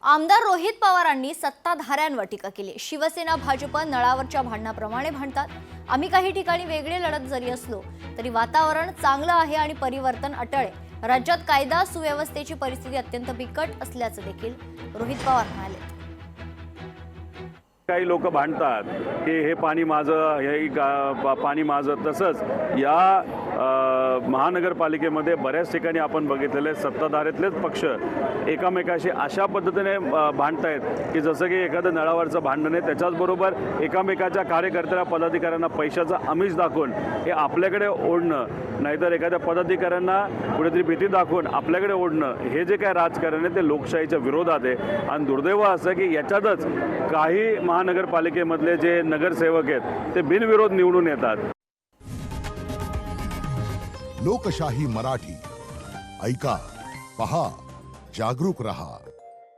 आमदार रोहित पवारांनी सत्ताधाऱ्यांवर टीका केली। शिवसेना भाजप नळावरच्या भांडणाप्रमाणे भांडतात। आम्ही काही ठिकाणी वेगळे लढत जरी असलो तरी वातावरण चांगलं आहे आणि परिवर्तन अटळ आहे। राज्यात कायदा सुव्यवस्थेची परिस्थिती अत्यंत बिकट असल्याचं देखील रोहित पवार म्हणाले। काही लोक भांडतात की हे पाणी माझं, हे पाणी माझं। तसंच या महानगरपालिकेमध्ये बऱ्याच ठिकाणी आपण बघितलेले सत्ताधारीतलेच पक्ष एकामेकाशी अशा पद्धतीने भांडतायत की जसं की एखादं नळावरचं भांडण आहे, त्याच्याचबरोबर एकामेकाच्या कार्यकर्त्यांना पदाधिकाऱ्यांना पैशाचा आमिष दाखवून हे आपल्याकडे ओढणं, नाहीतर एखाद्या पदाधिकाऱ्यांना कुठेतरी भीती दाखवून आपल्याकडे ओढणं, हे जे काय राजकारण आहे ते लोकशाहीच्या विरोधात आहे। आणि दुर्दैव असं की याच्यातच काही महानगरपालिकेमधले जे नगरसेवक आहेत ते बिनविरोध निवडून येतात। लोकशाही मराठी ऐका, पहा, जागरूक रहा।